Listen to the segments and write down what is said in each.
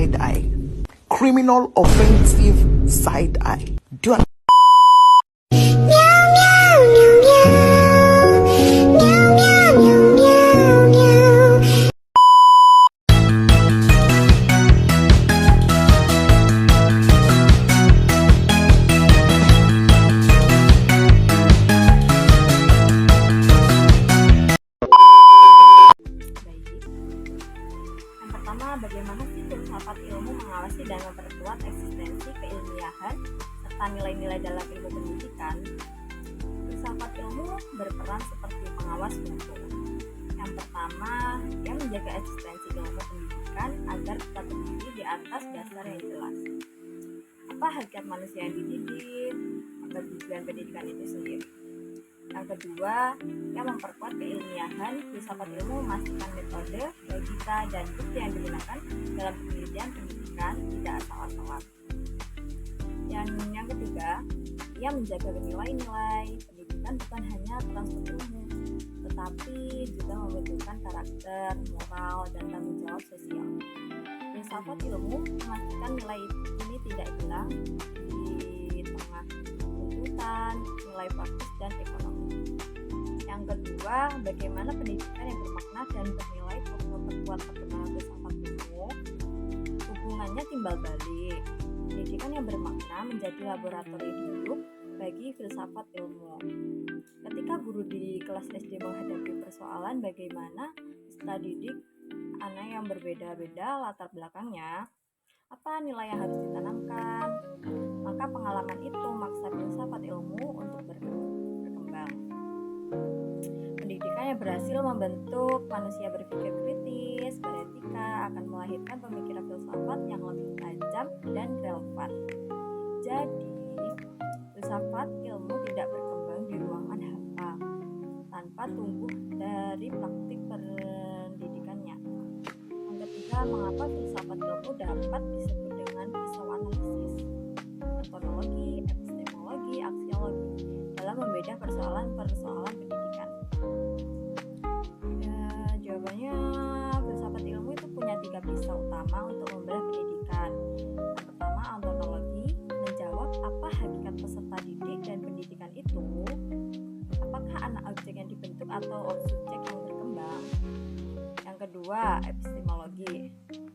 side eye. Criminal offensive side eye. Do you Bagaimana sih filsafat ilmu mengawasi dan memperkuat eksistensi keilmiahan serta nilai-nilai dalam ilmu pendidikan? Filsafat ilmu berperan seperti pengawas mutu. Yang pertama, ia menjaga eksistensi ilmu pendidikan agar tetap berdiri di atas dasar yang jelas. Apa hakikat manusia yang dididik? Apa tujuan pendidikan itu sendiri? Yang kedua, yang memperkuat keilmiahan. Filsafat ilmu memastikan metode, logika, dan bukti yang digunakan dalam penelitian pendidikan tidak asal-asalan. Yang ketiga, ia menjaga nilai-nilai pendidikan bukan hanya transfer ilmu, tetapi juga membentukkan karakter, moral, dan tanggung jawab sosial. Filsafat ilmu memastikan nilai ini tidak hilang di tengah tuntutan, nilai praktis, dan ekonomi. Yang kedua, bagaimana pendidikan yang bermakna dan bernilai memperkuat perkembangan filsafat ilmu. Hubungannya timbal balik. Pendidikan yang bermakna menjadi laboratorium hidup bagi filsafat ilmu. Ketika guru di kelas SD menghadapi persoalan bagaimana peserta didik anak yang berbeda-beda latar belakangnya, apa nilai yang harus ditanamkan, maka pengalaman itu memaksa filsafat ilmu untuk berkembang. Pendidikan yang berhasil membentuk manusia berpikir kritis, beretika, akan melahirkan pemikiran filsafat yang lebih tajam dan relevan. Jadi, filsafat ilmu tidak berkembang di ruangan hampa, tanpa tumbuh dari praktik pendidikannya. Yang ketiga, mengapa filsafat ilmu dapat disebut dengan pisau analisis, metodologi, epistemologi, aksiologi dalam membedah persoalan-persoalan pendidikan. Jawabannya, filsafat ilmu itu punya 3 pisau utama untuk membedah pendidikan. Yang pertama, ontologi, menjawab apa hakikat peserta didik dan pendidikan itu. Apakah anak objek yang dibentuk atau subjek yang berkembang? Yang kedua, epistemologi,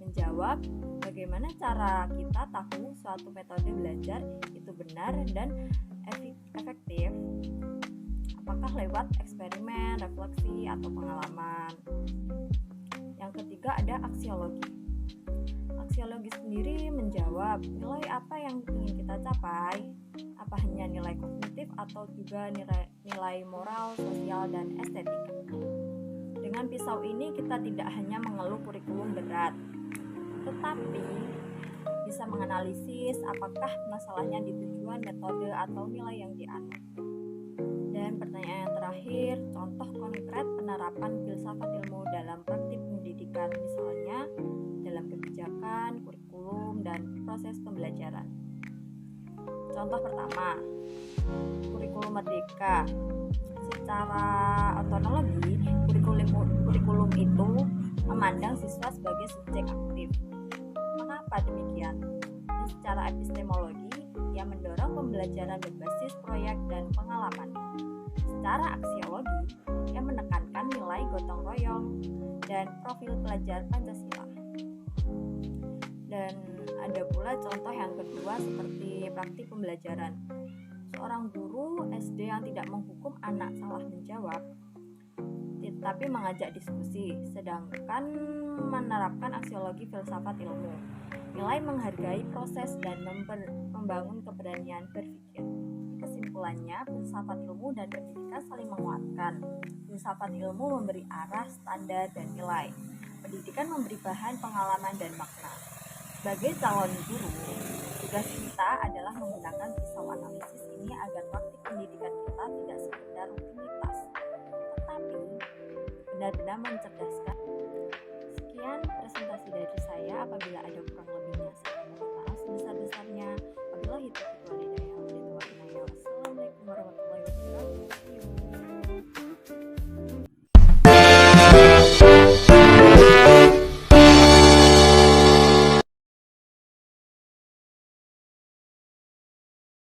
menjawab bagaimana cara kita tahu suatu metode belajar itu benar dan efektif. Apakah lewat eksperimen, refleksi, atau pengalaman? Yang ketiga ada aksiologi. Aksiologi sendiri menjawab nilai apa yang ingin kita capai, apa hanya nilai kognitif atau juga nilai moral, sosial, dan estetika. Dengan pisau ini kita tidak hanya mengeluh kurikulum berat, tetapi bisa menganalisis apakah masalahnya di tujuan, metode, atau nilai yang dianut. Dan pertanyaan yang terakhir, contoh konkret penerapan filsafat ilmu dalam praktik pendidikan, misalnya dalam kebijakan, kurikulum, dan proses pembelajaran. Contoh pertama, kurikulum merdeka. Secara ontologi, kurikulum itu memandang siswa sebagai subjek aktif. Mengapa demikian? Dan secara epistemologi, ia mendorong pembelajaran berbasis proyek dan pengalaman. Secara aksiologi, ia menekankan nilai gotong royong dan profil pelajar Pancasila. Dan ada pula contoh yang kedua seperti praktik pembelajaran. Seorang guru SD yang tidak menghukum anak salah menjawab, tetapi mengajak diskusi, sedangkan menerapkan aksiologi filsafat ilmu. Nilai menghargai proses dan membangun keberanian berpikir. Kesimpulannya, filsafat ilmu dan pendidikan saling menguatkan. Filsafat ilmu memberi arah, standar, dan nilai. Pendidikan memberi bahan, pengalaman, dan makna. Sebagai calon guru, tugas kita adalah menggunakan pisau analisis ini agar praktik pendidikan kita tidak sekedar rutinitas, tetapi benar-benar mencerdaskan